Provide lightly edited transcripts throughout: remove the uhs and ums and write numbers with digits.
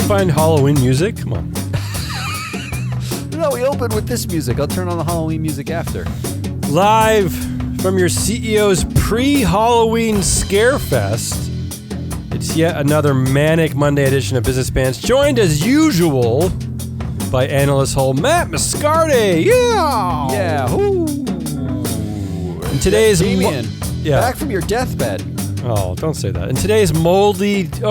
find Halloween music? Come on. No, we opened with this music. I'll turn on the Halloween music after. Live from your CEO's pre-Halloween Scarefest, it's yet another manic Monday edition of Business Pants, joined as usual by analyst Hull Matt Mascardi. Yeah! Yeah. Ooh. And today's... Damien, back from your deathbed. Oh, don't say that. In today's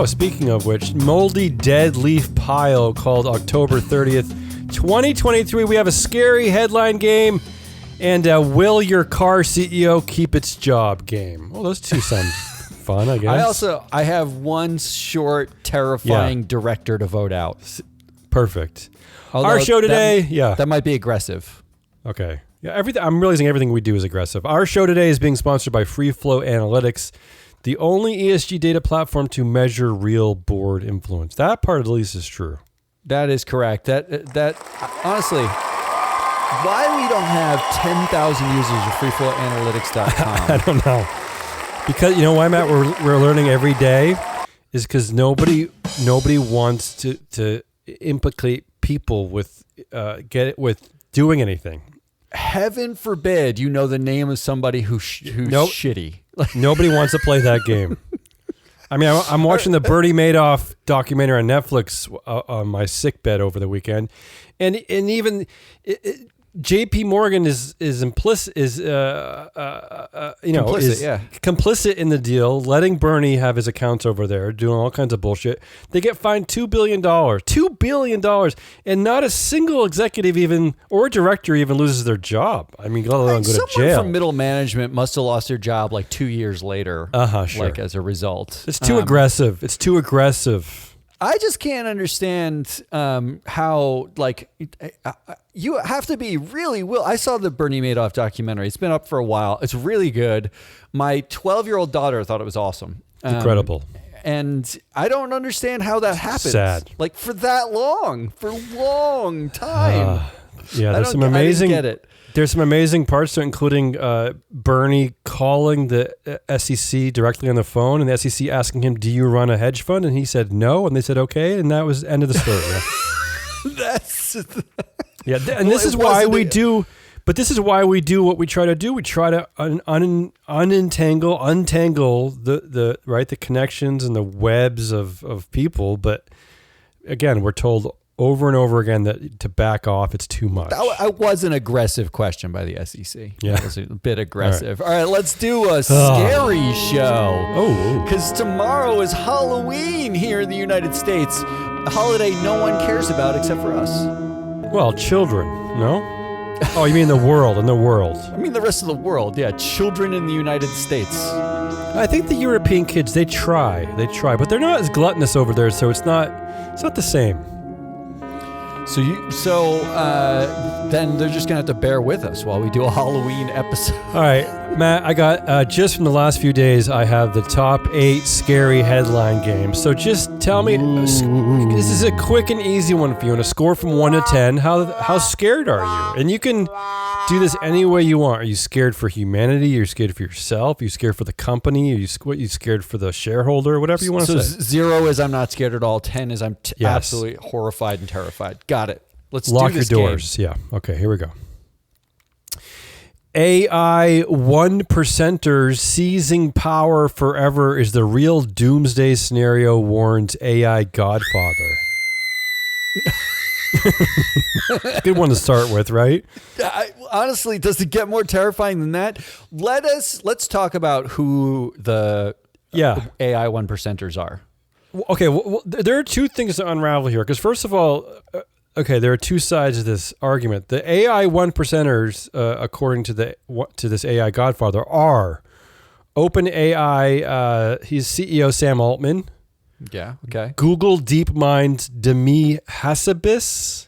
speaking of which, moldy dead leaf pile called October 30th, 2023, we have a scary headline game and a will your car CEO keep its job game. Well, those two sound fun, I guess. I have one short, terrifying director to vote out. Perfect. Although our show today, that might be aggressive. Okay. Yeah, I'm realizing everything we do is aggressive. Our show today is being sponsored by Free Flow Analytics, the only ESG data platform to measure real board influence. That part at least is true. That is correct. That honestly, why we don't have 10,000 users of freeflowanalytics.com? I don't know. Because, you know why, Matt? We're learning every day is because nobody wants to implicate people with doing anything. Heaven forbid you know the name of somebody who's shitty. Nobody wants to play that game. I mean, I'm watching the Bernie Madoff documentary on Netflix on my sickbed over the weekend, and even J.P. Morgan is complicit in the deal, letting Bernie have his accounts over there, doing all kinds of bullshit. They get fined $2 billion, and not a single executive or director even loses their job. I mean, let alone go to jail. Someone from middle management must have lost their job like 2 years later. Sure. Like as a result. It's too aggressive. It's too aggressive. I just can't understand how, you have to be really I saw the Bernie Madoff documentary. It's been up for a while. It's really good. My 12-year-old daughter thought it was awesome. Incredible. And I don't understand how that happens. Sad. Like for that long, for a long time. There's some amazing. I didn't get it. There's some amazing parts, including Bernie calling the SEC directly on the phone, and the SEC asking him, "Do you run a hedge fund?" And he said no, and they said okay, and that was the end of the story. Yeah. This is why we do. But this is why we do what we try to do. We try to untangle the connections and the webs of people. But again, we're told over and over again that to back off, it's too much. That was an aggressive question by the SEC. Yeah. It was a bit aggressive. All right, let's do a scary show. Oh. Because tomorrow is Halloween here in the United States. A holiday no one cares about except for us. Well, children, no? Oh, you mean the world, I mean the rest of the world, yeah. Children in the United States. I think the European kids, they try, but they're not as gluttonous over there, so it's not the same. So then they're just gonna have to bear with us while we do a Halloween episode. All right, Matt, I got just from the last few days, I have the top 8 scary headline games. So just tell me, this is a quick and easy one for you. On a score from 1 to 10, how scared are you? And you can do this any way you want. Are you scared for humanity? Are you scared for yourself? Are you scared for the company? Are you scared for the shareholder? Whatever you want to say. 0 is I'm not scared at all. 10 is I'm absolutely horrified and terrified. Got it. Let's lock do this your doors. Game. Yeah. Okay, here we go. AI 1%ers seizing power forever is the real doomsday scenario, warns AI Godfather. Good one to start with, right? Honestly, does it get more terrifying than that? Let's talk about who the AI 1%ers are. Okay, well, there are two things to unravel here. Because first of all, there are two sides of this argument. The AI 1%ers, according to this AI Godfather, are OpenAI. He's CEO Sam Altman. Yeah. Okay. Google DeepMind's Demi Hassabis.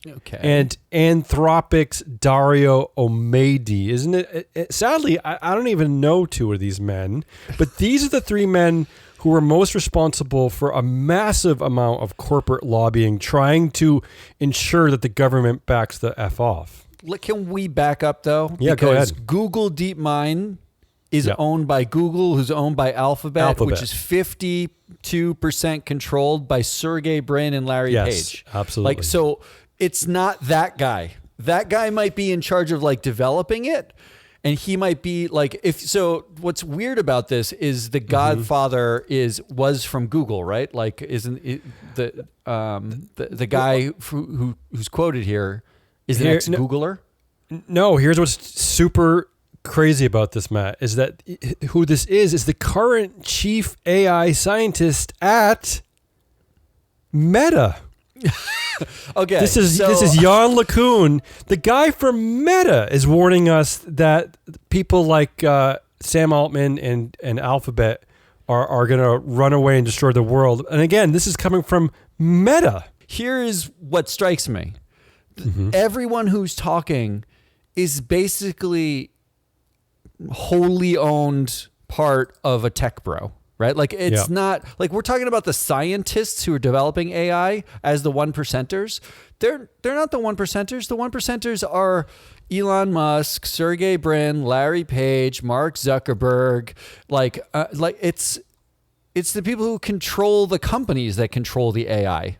Okay. And Anthropic's Dario Omedi. Isn't it? Sadly, I don't even know two of these men, but these are the three men who are most responsible for a massive amount of corporate lobbying, trying to ensure that the government backs the F off. Can we back up, though? Yeah, go ahead. Google DeepMind is owned by Google, who's owned by Alphabet, which is 52% controlled by Sergey Brin and Larry Page. Absolutely. Like, so it's not that guy. That guy might be in charge of like developing it. And he might be like, what's weird about this is the Godfather was from Google, right? Like, isn't it the guy who's quoted here is an ex-Googler? No, here's what's super crazy about this, Matt, is that who this is the current chief AI scientist at Meta. Okay, this is Jan LeCun. The guy from Meta is warning us that people like Sam Altman and Alphabet are going to run away and destroy the world. And again, this is coming from Meta. Here is what strikes me. Everyone who's talking is basically wholly owned part of a tech bro. Right? Like, it's not like we're talking about the scientists who are developing AI as the 1%ers. They're not the 1%ers. The 1%ers are Elon Musk, Sergey Brin, Larry Page, Mark Zuckerberg. Like it's the people who control the companies that control the AI.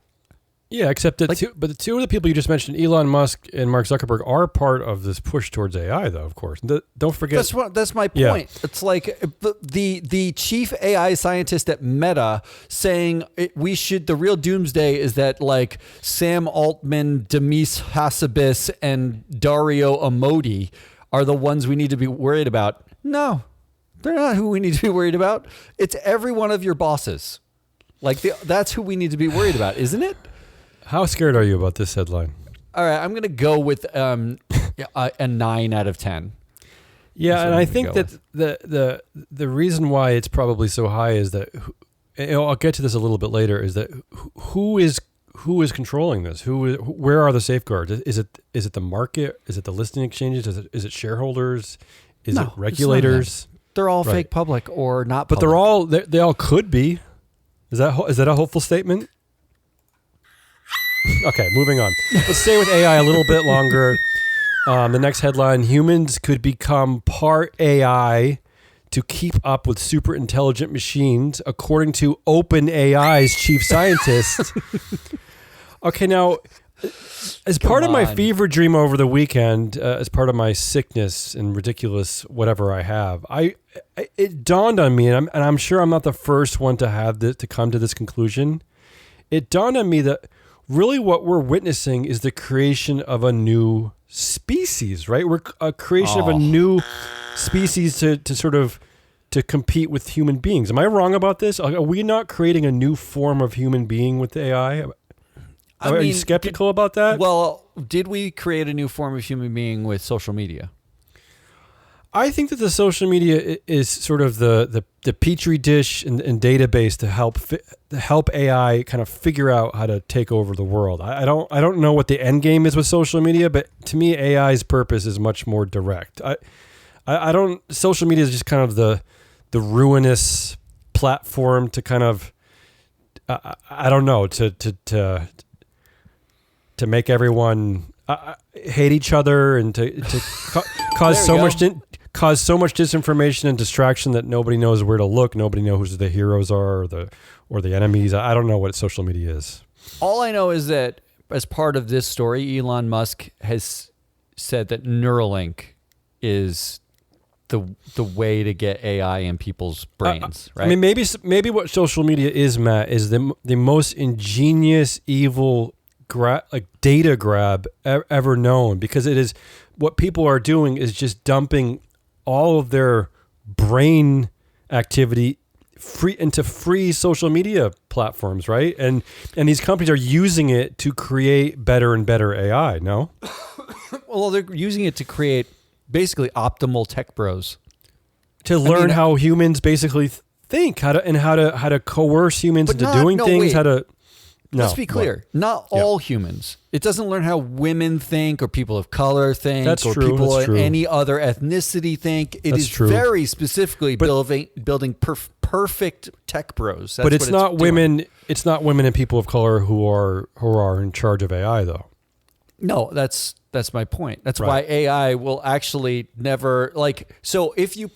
Yeah, except that the two of the people you just mentioned, Elon Musk and Mark Zuckerberg, are part of this push towards AI, though. Of course, don't forget. That's my point. Yeah. It's like the chief AI scientist at Meta saying the real doomsday is that like Sam Altman, Demis Hassabis, and Dario Amodi are the ones we need to be worried about. No, they're not who we need to be worried about. It's every one of your bosses. Like that's who we need to be worried about, isn't it? How scared are you about this headline? All right, I'm going to go with a 9 out of 10. Yeah, and I think that the reason why it's probably so high is that I'll get to this a little bit later. Is that who is controlling this? Where are the safeguards? Is it the market? Is it the listing exchanges? Is it shareholders? Is it regulators? They're all fake public or not. Public. But they all could be. Is that a hopeful statement? Okay, moving on. Let's stay with AI a little bit longer. The next headline, humans could become part AI to keep up with super intelligent machines, according to OpenAI's chief scientist. Okay, now, as part of my fever dream over the weekend, as part of my sickness and ridiculous whatever I have, it dawned on me, and I'm sure I'm not the first one to come to this conclusion. It dawned on me that really what we're witnessing is the creation of a new species, right? We're a creation of a new species to compete with human beings. Am I wrong about this? Are we not creating a new form of human being with AI? Are you skeptical about that? Well, did we create a new form of human being with social media? I think that the social media is sort of the petri dish and database to help AI kind of figure out how to take over the world. I don't know what the end game is with social media, but to me, AI's purpose is much more direct. Social media is just kind of the ruinous platform to kind of to make everyone hate each other and to cause so much disinformation and distraction that nobody knows where to look. Nobody knows who the heroes are or the enemies. I don't know what social media is. All I know is that as part of this story, Elon Musk has said that Neuralink is the way to get AI in people's brains, right? I mean, maybe what social media is, Matt, is the most ingenious, evil data grab ever known, because it is what people are doing is just dumping all of their brain activity into free social media platforms, right? And these companies are using it to create better and better AI. No, well, they're using it to create basically optimal tech bros to learn how humans basically think, how to coerce humans into doing things. Wait. Let's be clear. Not all humans. It doesn't learn how women think or people of color think people in any other ethnicity think. It is very specifically building perfect tech bros. But it's not women. It's not women and people of color who are in charge of AI, though. No, that's That's my point. That's why AI will actually never so if you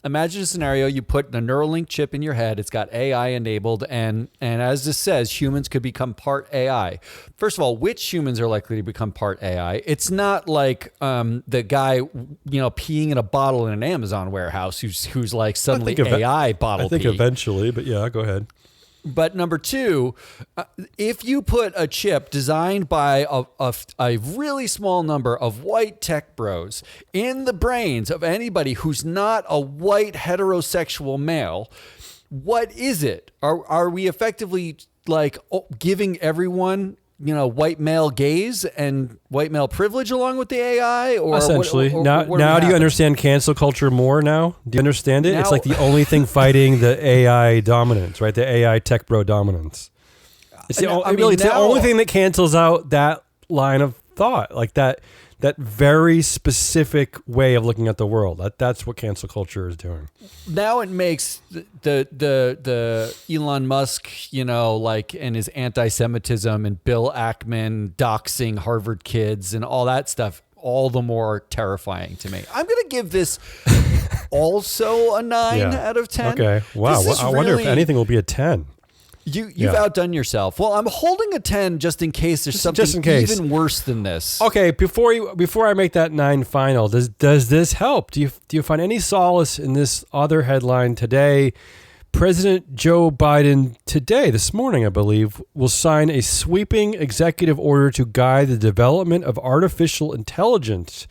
imagine a scenario, you put the Neuralink chip in your head, it's got AI enabled, and as this says, humans could become part AI. First of all, which humans are likely to become part AI? It's not like the guy, peeing in a bottle in an Amazon warehouse who's like suddenly AI bottle I think pee. eventually, but yeah, go ahead. But number two, if you put a chip designed by a really small number of white tech bros in the brains of anybody who's not a white heterosexual male, what is it? Are we effectively giving everyone white male gaze and white male privilege along with the AI? Or essentially, what now do you understand cancel culture more now? Do you understand it? It's like the only thing fighting the AI dominance, right? The AI tech bro dominance. It's the only thing that cancels out that line of thought, like that very specific way of looking at the world. That's what cancel culture is doing. Now it makes the Elon Musk, and his anti-Semitism and Bill Ackman doxing Harvard kids and all that stuff all the more terrifying to me. I'm going to give this also a 9 out of 10. Okay. Wow. I wonder if anything will be a 10. You've outdone yourself. Well, I'm holding a 10 just in case there's something even worse than this. Okay, before I make that 9 final, does this help? Do you find any solace in this other headline today? President Joe Biden this morning, I believe, will sign a sweeping executive order to guide the development of artificial intelligence.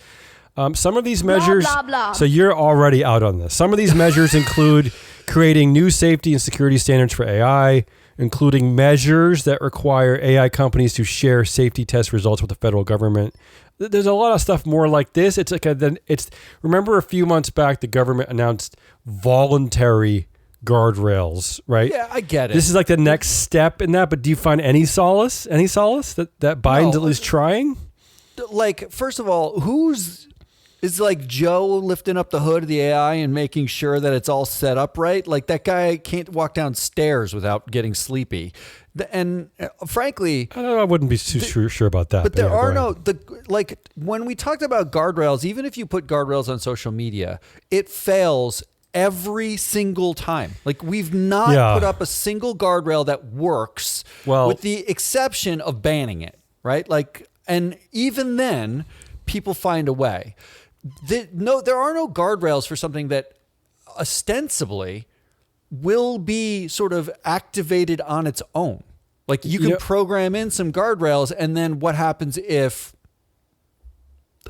Some of these measures, blah, blah, blah. So you're already out on this. Some of these measures include creating new safety and security standards for AI, including measures that require AI companies to share safety test results with the federal government. There's a lot of stuff more like this. Remember a few months back, the government announced voluntary guardrails, right? Yeah, I get it. This is like the next step in that, but do you find any solace that Biden's at least trying? First of all, is Joe lifting up the hood of the AI and making sure that it's all set up right? Like, that guy can't walk downstairs without getting sleepy. And frankly, I wouldn't be too sure about that. But there are when we talked about guardrails, even if you put guardrails on social media, it fails every single time. Like, we've not put up a single guardrail that works, with the exception of banning it, right? And even then, people find a way. There are no guardrails for something that ostensibly will be sort of activated on its own. Like, you can program in some guardrails, and then what happens if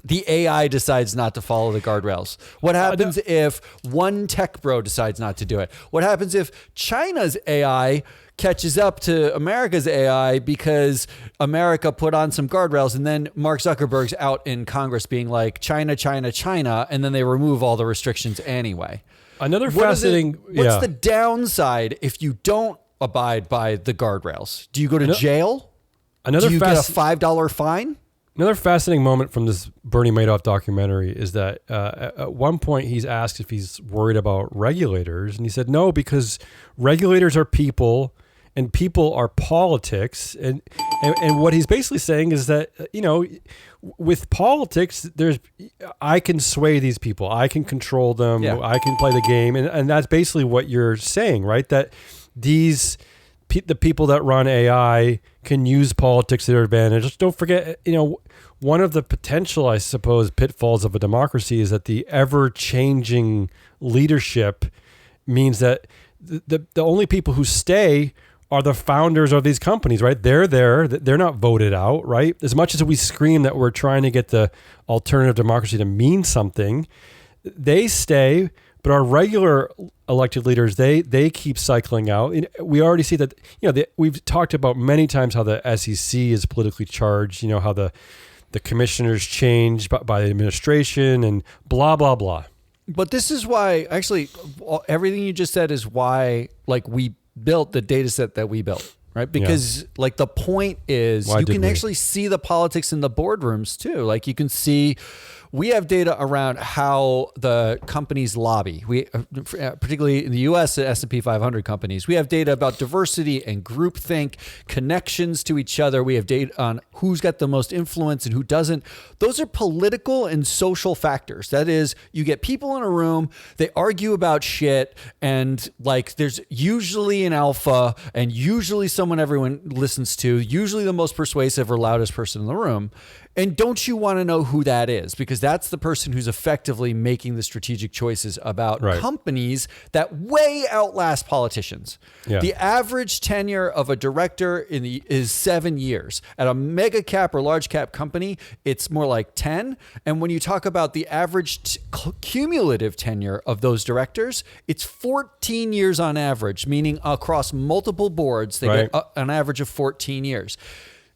the AI decides not to follow the guardrails? What happens if one tech bro decides not to do it? What happens if China's AI catches up to America's AI because America put on some guardrails, and then Mark Zuckerberg's out in Congress being like, China, China, China, and then they remove all the restrictions anyway? What's the downside if you don't abide by the guardrails? Do you go to jail? Do you get a $5 fine? Another fascinating moment from this Bernie Madoff documentary is that at one point he's asked if he's worried about regulators, and he said no, because regulators are people and people are politics. And what he's basically saying is that, with politics, I can sway these people. I can control them. Yeah. I can play the game. And that's basically what you're saying, right? That the people that run AI can use politics to their advantage. Just don't forget, one of the potential, I suppose, pitfalls of a democracy is that the ever-changing leadership means that the only people who stay are the founders of these companies, right? They're there. They're not voted out, right? As much as we scream that we're trying to get the alternative democracy to mean something, they stay. But our regular elected leaders, they keep cycling out. We already see that, we've talked about many times how the SEC is politically charged, how the commissioners change by the administration and blah, blah, blah. But this is why, actually, everything you just said is why, we built the data set that we built, right? Because the point is you can actually see the politics in the boardrooms too. You can see we have data around how the companies lobby. We, particularly in the U.S. S&P 500 companies, we have data about diversity and groupthink, connections to each other. We have data on who's got the most influence and who doesn't. Those are political and social factors. That is, you get people in a room, they argue about shit, and like there's usually an alpha and usually someone everyone listens to, usually the most persuasive or loudest person in the room. And don't you want to know who that is? Because that's the person who's effectively making the strategic choices about companies that way outlast politicians. Yeah. The average tenure of a director is 7 years. At a mega cap or large cap company, it's more like 10. And when you talk about the average cumulative tenure of those directors, it's 14 years on average, meaning across multiple boards, they get an average of 14 years.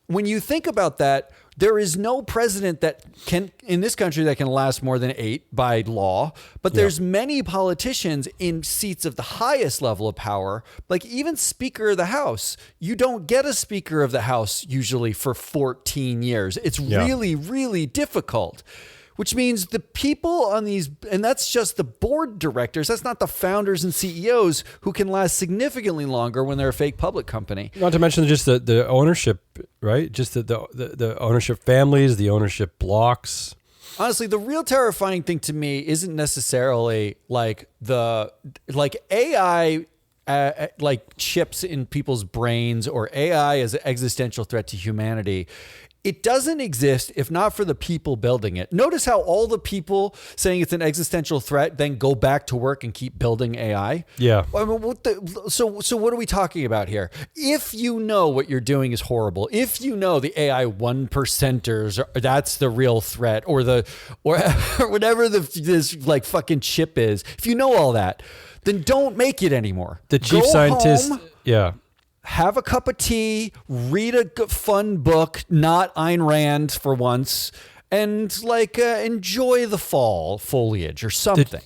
When you think about that, there is no president that can, in this country, that can last more than 8 by law. But there's many politicians in seats of the highest level of power, like even Speaker of the House. You don't get a Speaker of the House usually for 14 years. It's really, really difficult. Which means the people on these, and that's just the board directors, that's not the founders and CEOs who can last significantly longer when they're a fake public company. Not to mention just the ownership, right? Just the ownership families, the ownership blocks. Honestly, the real terrifying thing to me isn't necessarily like AI like chips in people's brains or AI as an existential threat to humanity. It doesn't exist if not for the people building it. Notice how all the people saying it's an existential threat then go back to work and keep building AI. Yeah. I mean, so what are we talking about here? If you know what you're doing is horrible, if you know the AI 1%ers, that's the real threat, or whatever this like fucking chip is, if you know all that, then don't make it anymore. The chief scientist, have a cup of tea, read a fun book, not Ayn Rand for once, and like enjoy the fall foliage or something.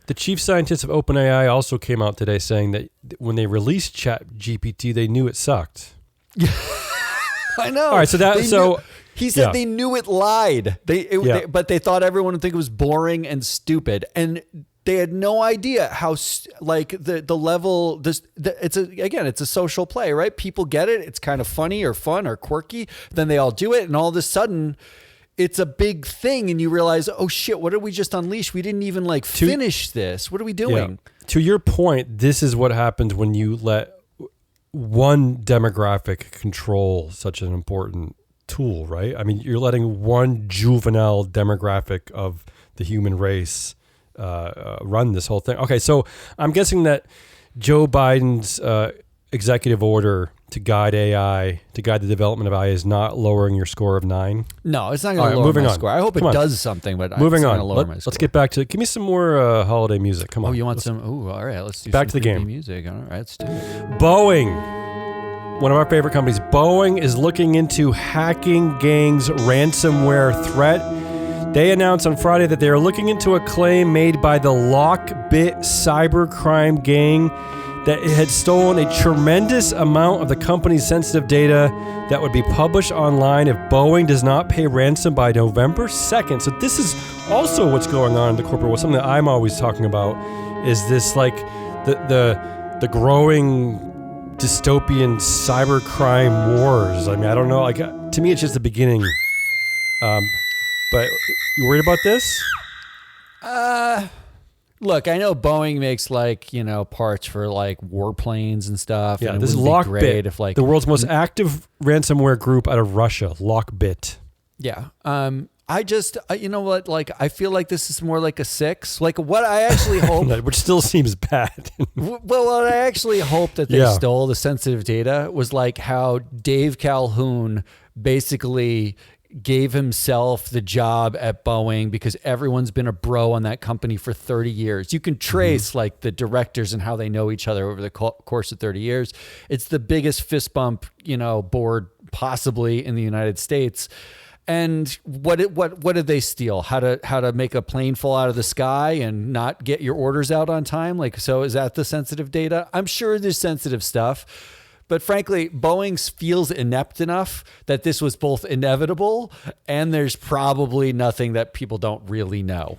The chief scientist of OpenAI also came out today saying that when they released ChatGPT, they knew it sucked. I know. All right, he said they knew it lied. But they thought everyone would think it was boring and stupid, and they had no idea how like the level. It's a social play, right? People get it. It's kind of funny or fun or quirky. Then they all do it, and all of a sudden, it's a big thing, and you realize, oh shit, what did we just unleash? We didn't even finish this. What are we doing? Yeah. To your point, this is what happens when you let one demographic control such an important tool, right? I mean, you're letting one juvenile demographic of the human race run this whole thing. Okay, so I'm guessing that Joe Biden's executive order to guide AI, to guide the development of AI, is not lowering your score of 9. No, it's not going to lower my score. I hope it does something, but moving it's on. Not going to lower my score. Let's get back to give me some more holiday music. Come on. Oh, you want some? Oh, all right. Let's do back some to the game. Music. All right, let's do it. Boeing, one of our favorite companies. Boeing is looking into hacking gang's ransomware threat. They announced on Friday that they are looking into a claim made by the Lockbit cybercrime gang that it had stolen a tremendous amount of the company's sensitive data that would be published online if Boeing does not pay ransom by November 2nd. So this is also what's going on in the corporate world. Something that I'm always talking about is this, like, the growing dystopian cybercrime wars. I mean, I don't know. Like, to me, it's just the beginning. But you worried about this? Look, I know Boeing makes parts for like warplanes and stuff. Yeah, and this is Lockbit, if the world's most active ransomware group out of Russia. Lockbit. Yeah. I just, you know what? Like, I feel like this is more like a 6. Like, what I actually hope, which still seems bad. Well, what I actually hope that they stole the sensitive data was like how Dave Calhoun basically gave himself the job at Boeing because everyone's been a bro on that company for 30 years. You can trace like the directors and how they know each other over the course of 30 years. It's the biggest fist bump, board possibly in the United States. And what did they steal? How to make a plane fall out of the sky and not get your orders out on time? Like, so is that the sensitive data? I'm sure there's sensitive stuff. But frankly, Boeing feels inept enough that this was both inevitable and there's probably nothing that people don't really know.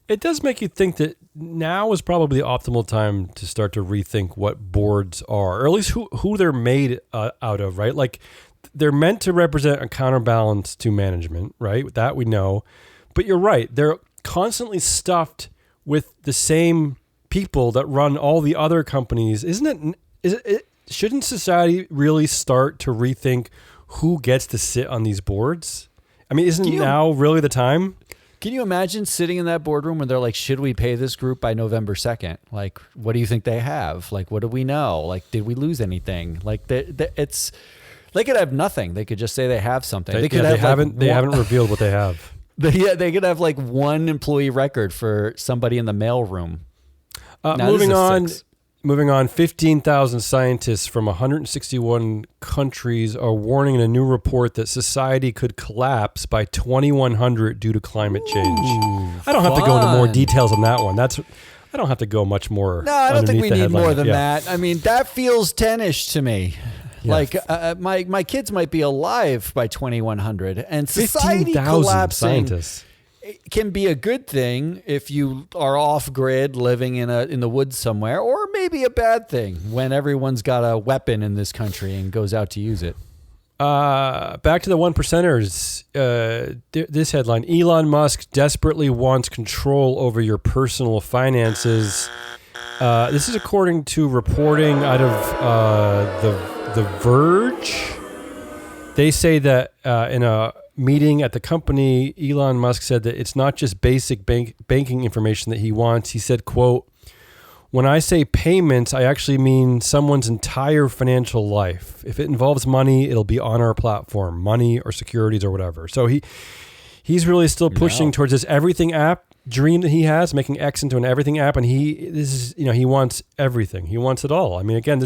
It does make you think that now is probably the optimal time to start to rethink what boards are, or at least who they're made out of, right? Like they're meant to represent a counterbalance to management, right? That we know. But you're right. They're constantly stuffed with the same people that run all the other companies. Shouldn't society really start to rethink who gets to sit on these boards? I mean, isn't now really the time? Can you imagine sitting in that boardroom when they're like, should we pay this group by November 2nd? Like, what do you think they have? Like, what do we know? Like, did we lose anything? Like, they could have nothing. They could just say they have something. They haven't revealed what they have. They could have like one employee record for somebody in the mailroom. Moving on, 15,000 scientists from 161 countries are warning in a new report that society could collapse by 2100 due to climate change. I don't have to go into more details on that one. I don't have to go much more. No, I don't think we need more than that. I mean, that feels 10-ish to me. Yeah. Like my kids might be alive by 2100, and society collapsing scientists. It can be a good thing if you are off grid living in the woods somewhere, or maybe a bad thing when everyone's got a weapon in this country and goes out to use it. Back to the one percenters. This headline: Elon Musk desperately wants control over your personal finances. This is according to reporting out of the Verge. They say that in a meeting at the company, Elon Musk said that it's not just basic banking information that he wants. He said, quote, "When I say payments, I actually mean someone's entire financial life. If it involves money, it'll be on our platform, money or securities or whatever." So he's really still pushing towards this everything app dream that he has, making X into an everything app, and he wants everything. He wants it all. I mean, again,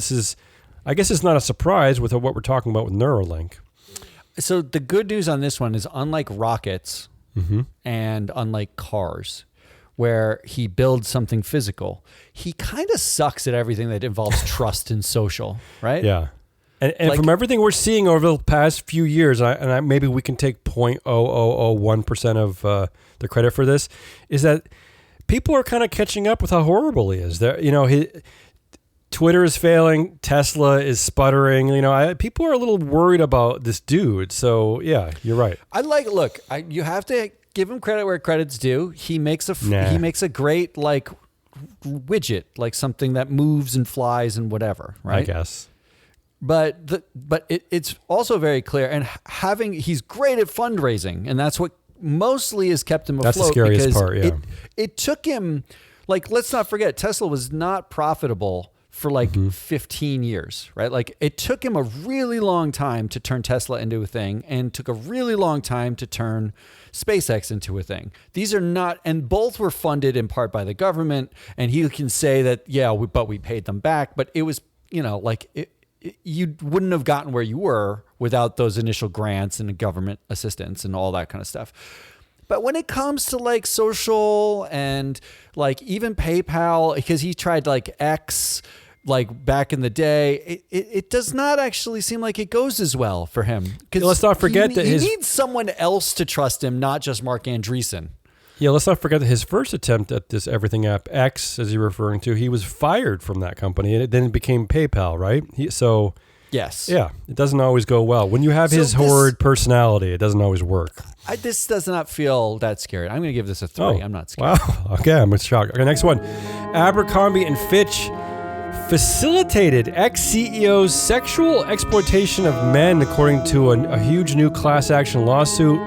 I guess it's not a surprise with what we're talking about with Neuralink. So the good news on this one is, unlike rockets and unlike cars, where he builds something physical, he kind of sucks at everything that involves trust and social, right? Yeah. And from everything we're seeing over the past few years, and maybe we can take 0.0001% of the credit for this, is that people are kind of catching up with how horrible he is. Twitter is failing. Tesla is sputtering. People are a little worried about this dude. So yeah, you're right. You have to give him credit where credit's due. He makes a great widget, like something that moves and flies and whatever, right? I guess. But it's also very clear, and he's great at fundraising, and that's what mostly has kept him afloat. That's the scariest part. Yeah. It took him, let's not forget, Tesla was not profitable for 15 years, right? Like, it took him a really long time to turn Tesla into a thing, and took a really long time to turn SpaceX into a thing. These are not, and both were funded in part by the government, and he can say that, but we paid them back. But it was, you wouldn't have gotten where you were without those initial grants and government assistance and all that kind of stuff. But when it comes to social and even PayPal, because he tried X back in the day, it does not actually seem like it goes as well for him. Let's not forget that he needs someone else to trust him, not just Mark Andreessen. Yeah, let's not forget that his first attempt at this everything app, X, as you're referring to, he was fired from that company, and then it became PayPal, right? Yes. Yeah, it doesn't always go well. When you have his horrid personality, it doesn't always work. This does not feel that scary. I'm going to give this a 3. I'm not scared. Wow. Okay, I'm shocked. Okay, next one. Abercrombie and Fitch facilitated ex-CEO's sexual exploitation of men, according to a huge new class action lawsuit,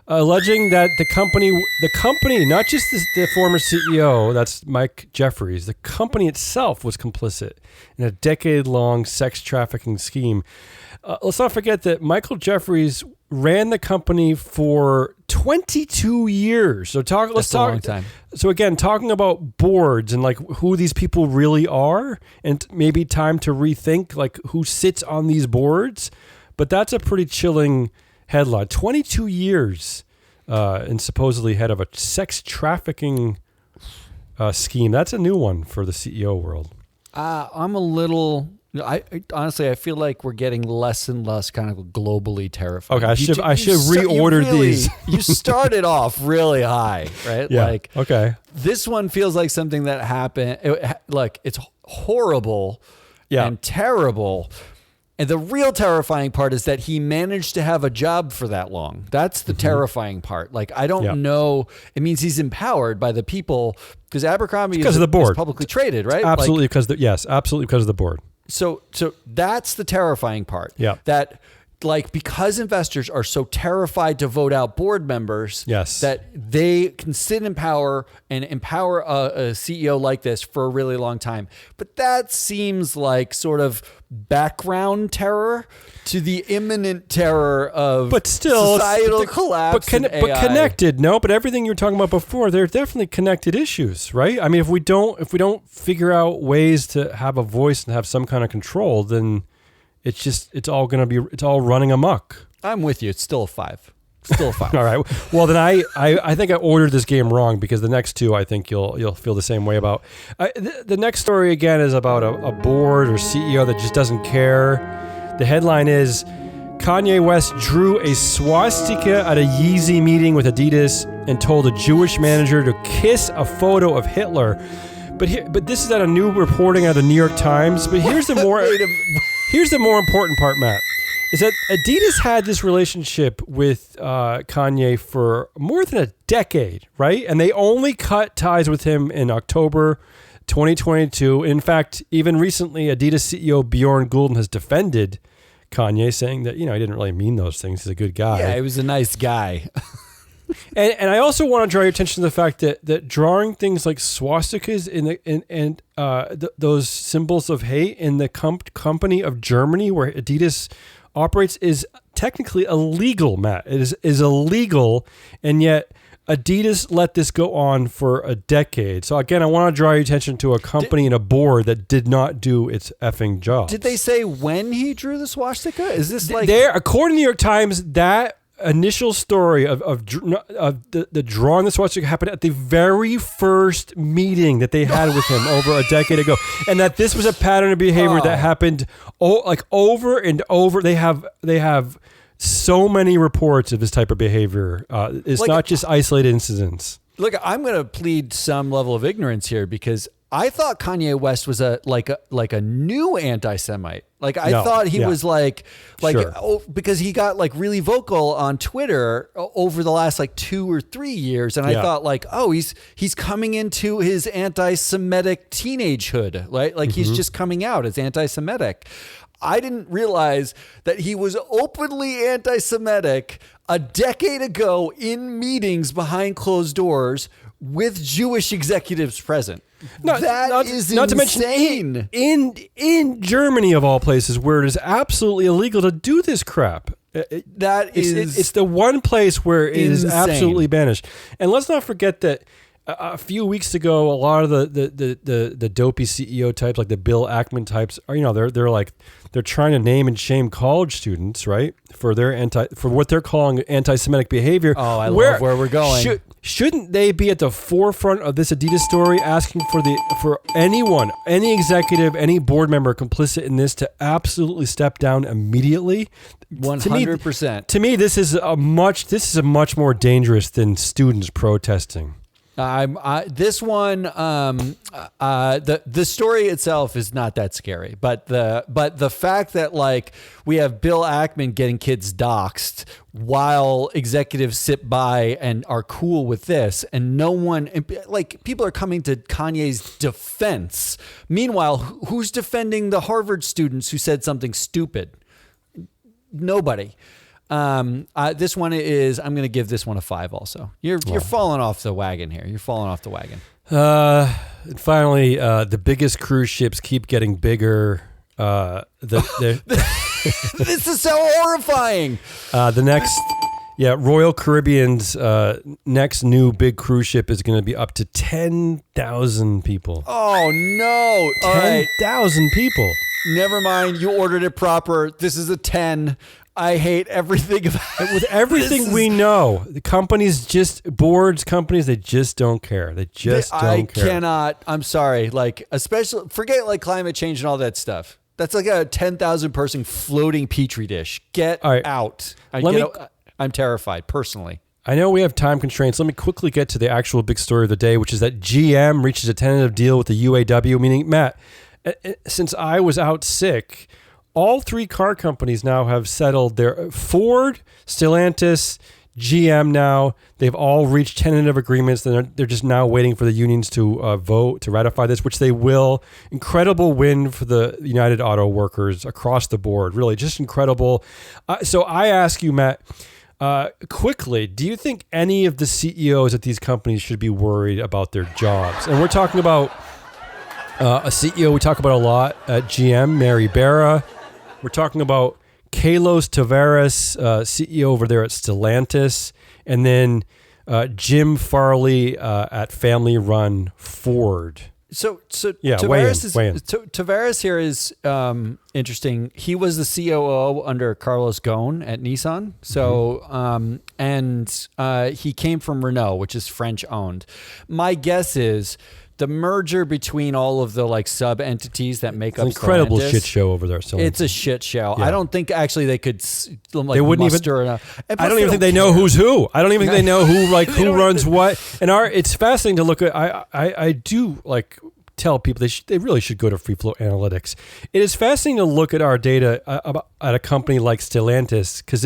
alleging that the company, not just the former CEO, that's Mike Jeffries, the company itself was complicit in a decade-long sex trafficking scheme. Let's not forget that Michael Jeffries ran the company for 22 years. So That's a long time. So again, talking about boards and who these people really are, and maybe time to rethink who sits on these boards. But that's a pretty chilling headline. 22 years and supposedly head of a sex trafficking scheme. That's a new one for the CEO world. I'm a little Honestly, I feel like we're getting less and less kind of globally terrifying. Okay, I should reorder these. You started off really high, right? Yeah. Like, okay. This one feels like something that happened. Like, it's horrible and terrible. And the real terrifying part is that he managed to have a job for that long. That's the terrifying part. Like, I don't know. It means he's empowered by the people, because Abercrombie because of the board. Is publicly traded, right? Absolutely, absolutely because of the board. So that's the terrifying part. Yeah. That, like, because investors are so terrified to vote out board members, that they can sit in power and empower a CEO like this for a really long time. But that seems like sort of background terror to the imminent terror of societal collapse. But connected, no. But everything you were talking about before, they're definitely connected issues, right? I mean, if we don't figure out ways to have a voice and have some kind of control, then it's all running amok. I'm with you. It's still a 5. Still a 5. All right. Well, then I think I ordered this game wrong, because the next two I think you'll feel the same way about. The next story again is about a board or CEO that just doesn't care. The headline is Kanye West drew a swastika at a Yeezy meeting with Adidas and told a Jewish manager to kiss a photo of Hitler. But this is at a new reporting out of the New York Times. But here's the more important part, Matt, is that Adidas had this relationship with Kanye for more than a decade, right? And they only cut ties with him in October 2022. In fact, even recently, Adidas CEO Bjorn Gulden has defended Kanye, saying that, he didn't really mean those things. He's a good guy. Yeah, he was a nice guy. And I also want to draw your attention to the fact that drawing things like swastikas those symbols of hate in the company of Germany where Adidas operates is technically illegal, Matt. It is illegal, and yet Adidas let this go on for a decade. So again, I want to draw your attention to a company and a board that did not do its effing job. Did they say when he drew the swastika? Is this like according to the New York Times, that initial story of the drawing the swastika happened at the very first meeting that they had with him over a decade ago, and that this was a pattern of behavior that happened over and over. They have so many reports of this type of behavior. It's not just isolated incidents. Look, I'm going to plead some level of ignorance here, because I thought Kanye West was a new anti-Semite. Like, I thought he was because he got like really vocal on Twitter over the last 2 or 3 years, and I thought he's coming into his anti-Semitic teenagehood, right? Like he's just coming out as anti-Semitic. I didn't realize that he was openly anti-Semitic a decade ago in meetings behind closed doors with Jewish executives present. That is insane. Not to mention in Germany, of all places, where it is absolutely illegal to do this crap. It's the one place where it is absolutely banished. And let's not forget that a few weeks ago, a lot of the dopey CEO types, like the Bill Ackman types, are they're trying to name and shame college students, right, for what they're calling anti-Semitic behavior. Oh, I love where we're going. Shouldn't they be at the forefront of this Adidas story, asking for anyone, any executive, any board member complicit in this to absolutely step down immediately? 100%. To me, this is a much more dangerous than students protesting. This one, the story itself is not that scary, but the fact that we have Bill Ackman getting kids doxxed while executives sit by and are cool with this, and no one, people are coming to Kanye's defense. Meanwhile, who's defending the Harvard students who said something stupid? Nobody. This one is, I'm going to give this one a 5 also. You're falling off the wagon here. You're falling off the wagon. And finally, the biggest cruise ships keep getting bigger. This is so horrifying. Royal Caribbean's next new big cruise ship is going to be up to 10,000 people. Oh, no. 10,000 people. Never mind. You ordered it proper. This is a 10. I hate everything about it. With everything we know, the companies they just don't care. They just don't care. I'm sorry. Especially, forget climate change and all that stuff. That's like a 10,000 person floating petri dish. Get out. I'm terrified personally. I know we have time constraints. Let me quickly get to the actual big story of the day, which is that GM reaches a tentative deal with the UAW, meaning, Matt, since I was out sick, all three car companies now have settled their Ford, Stellantis, GM now. They've all reached tentative agreements. They're just now waiting for the unions to vote to ratify this, which they will. Incredible win for the United Auto Workers across the board. Really, just incredible. So I ask you, Matt, quickly, do you think any of the CEOs at these companies should be worried about their jobs? And we're talking about a CEO we talk about a lot at GM, Mary Barra. We're talking about Carlos Tavares, CEO over there at Stellantis, and then Jim Farley at family-run Ford. So yeah, Tavares here is interesting. He was the COO under Carlos Ghosn at Nissan. So he came from Renault, which is French owned. My guess is the merger between all of the like sub entities that make up incredible Stellantis, shit show over there. It's a shit show. Yeah. I don't think actually they could they wouldn't muster even. I don't even think they know who's who. I don't even think they know who runs what. And it's fascinating to look at. I do like tell people they really should go to Free Flow Analytics. It is fascinating to look at our data at a company like Stellantis because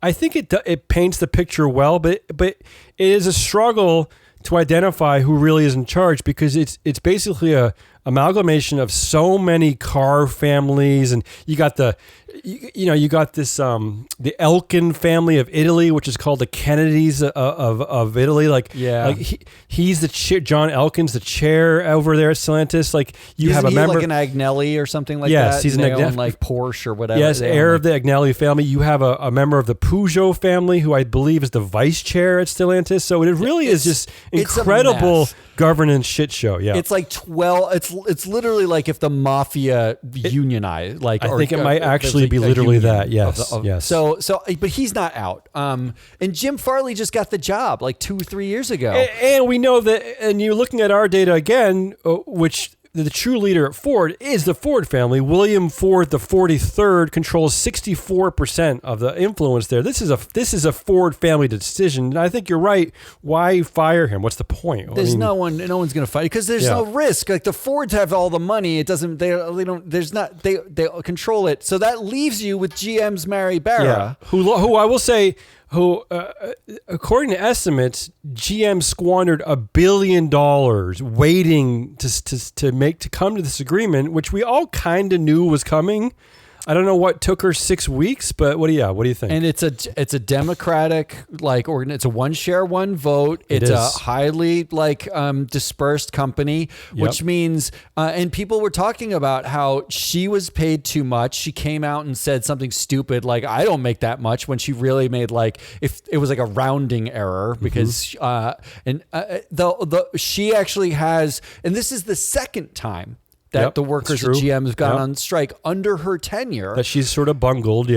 I think it paints the picture well, but it is a struggle to identify who really is in charge because it's basically a amalgamation of so many car families, and you got this the Elkin family of Italy, which is called the Kennedys of Italy. He's the chair. John Elkin's the chair over there at Stellantis. Like have a member like an Agnelli or something like that. Yes, he's an Agnelli, like Porsche or whatever. Yes, heir of the Agnelli family. You have a member of the Peugeot family who I believe is the vice chair at Stellantis. So it really is just incredible governance shit show. Yeah, it's like 12. It's literally like if the mafia unionized. Like I think it might actually be literally that. Yes, yes. So, but he's not out. And Jim Farley just got the job like 2-3 years ago. And we know that. And you're looking at our data again, which. The true leader at Ford is the Ford family. William Ford, the 43rd, controls 64% of the influence there. This is a Ford family decision, and I think you're right. Why fire him? What's the point? No one's going to fight because there's no risk. Like the Fords have all the money. It doesn't. They don't. There's not. They control it. So that leaves you with GM's Mary Barra, who I will say. Who, according to estimates, GM squandered $1 billion waiting to come to this agreement, which we all kind of knew was coming. I don't know what took her 6 weeks, but what do you think? And it's a democratic it's a one share one vote. It's a highly dispersed company, which means and people were talking about how she was paid too much. She came out and said something stupid like I don't make that much when she really made if it was like a rounding error because she actually has, and this is the second time that the workers at GM have gone on strike under her tenure. That she's sort of bungled,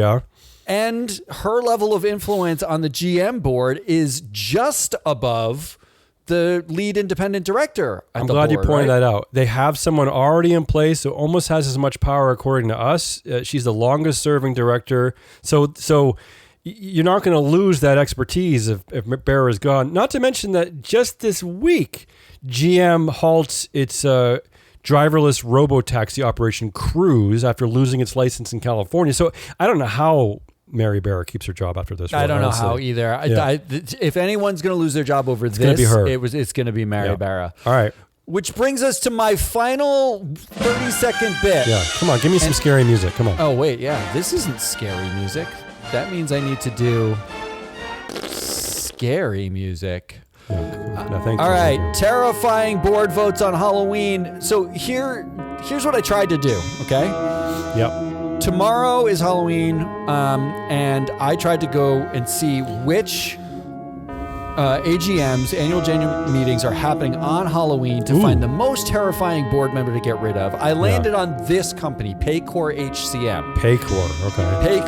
And her level of influence on the GM board is just above the lead independent director. I'm glad you pointed that out. They have someone already in place who almost has as much power according to us. She's the longest serving director. So you're not going to lose that expertise if Barra is gone. Not to mention that just this week, GM halts its driverless robo-taxi operation Cruise after losing its license in California. So I don't know how Mary Barra keeps her job after this. I don't know how either. If anyone's going to lose their job over this, it's going to be Mary Barra. All right. Which brings us to my final 30-second bit. Yeah, come on, give me some scary music. Come on. Oh, wait, this isn't scary music. That means I need to do scary music. No, all right, terrifying board votes on Halloween. So here's what I tried to do, okay? Yep. Tomorrow is Halloween, and I tried to go and see which AGMs, annual general meetings, are happening on Halloween to find the most terrifying board member to get rid of. I landed on this company, Paycor HCM. Paycor, okay.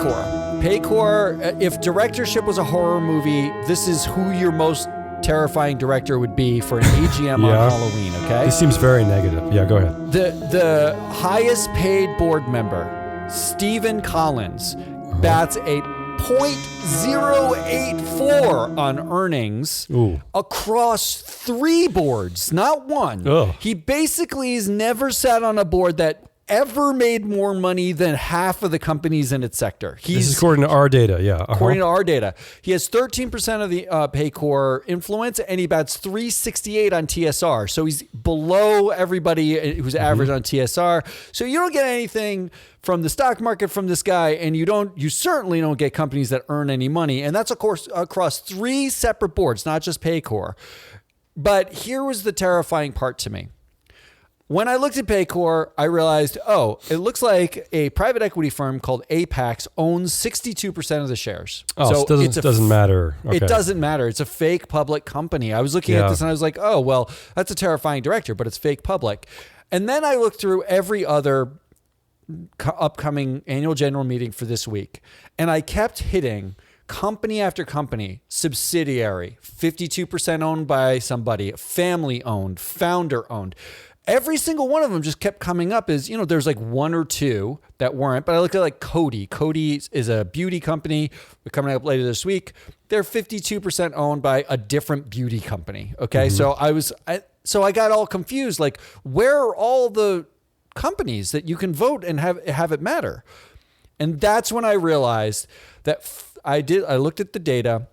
Paycor, if directorship was a horror movie, this is who you're most terrifying director would be for an AGM on Halloween, okay? This seems very negative. Yeah, go ahead. The highest paid board member, Stephen Collins, bats a .084 on earnings across 3 boards, not one. He basically has never sat on a board that ever made more money than half of the companies in its sector. This is according to our data, yeah. According to our data. He has 13% of the Paycor influence, and he bats 368 on TSR. So he's below everybody who's average on TSR. So you don't get anything from the stock market from this guy, and you certainly don't get companies that earn any money. And that's, of course, across 3 separate boards, not just Paycor. But here was the terrifying part to me. When I looked at Paycor, I realized, it looks like a private equity firm called Apax owns 62% of the shares. So it doesn't matter. Okay. It doesn't matter. It's a fake public company. I was looking at this and I was like, that's a terrifying director, but it's fake public. And then I looked through every other upcoming annual general meeting for this week, and I kept hitting company after company, subsidiary, 52% owned by somebody, family owned, founder owned. Every single one of them just kept coming up as, there's like 1 or 2 that weren't. But I looked at like Coty. Coty is a beauty company. We're coming up later this week. They're 52% owned by a different beauty company. Okay. So I got all confused. Like, where are all the companies that you can vote and have it matter? And that's when I realized that I looked at the data.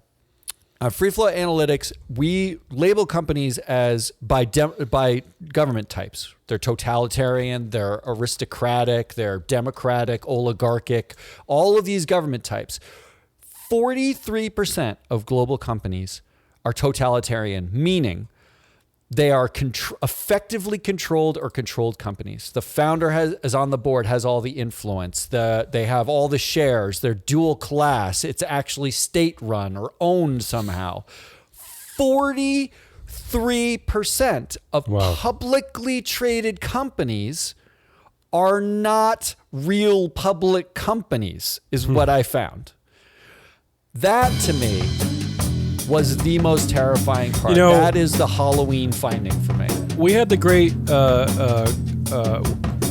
Free Flow Analytics, we label companies as by government types. They're totalitarian, they're aristocratic, they're democratic, oligarchic, all of these government types. 43% of global companies are totalitarian, meaning they are effectively controlled or controlled companies. The founder is on the board, has all the influence. They have all the shares. They're dual class. It's actually state-run or owned somehow. 43% of publicly traded companies are not real public companies, is what I found. That, to me, was the most terrifying part. That is the Halloween finding for me. We had the great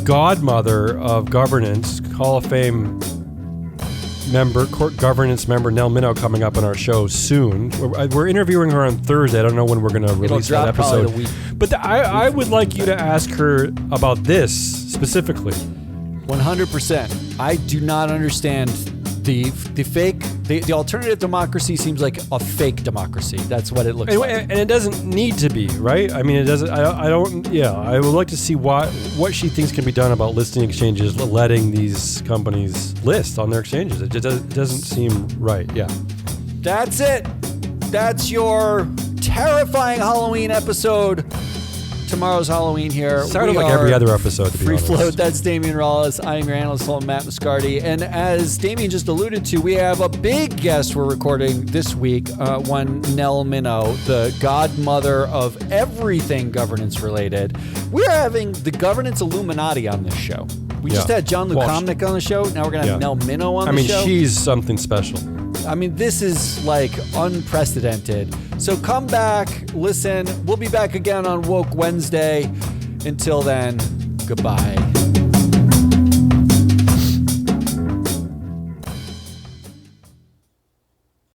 godmother of governance, Hall of Fame member, court governance member Nell Minow coming up on our show soon. We're interviewing her on Thursday. I don't know when we're going to release that episode. Probably the week. But I would like you to ask her about this specifically. 100%. I do not understand the alternative democracy seems like a fake democracy. That's what it looks like. And it doesn't need to be, right? I mean, it doesn't. I would like to see what she thinks can be done about listing exchanges, letting these companies list on their exchanges. It just doesn't seem right. Yeah. That's it. That's your terrifying Halloween episode. Tomorrow's Halloween here. Sounded like every other episode, to be honest. Free Float, that's Damian Rollis. I am your analyst, Matt Muscardi. And as Damian just alluded to, we have a big guest we're recording this week, one Nell Minow, the godmother of everything governance related. We're having the governance Illuminati on this show. We just had John Lukomnik on the show. Now we're going to have Nell Minow on the show. I mean, she's something special. I mean, this is like unprecedented. So come back, listen. We'll be back again on Woke Wednesday. Until then, goodbye.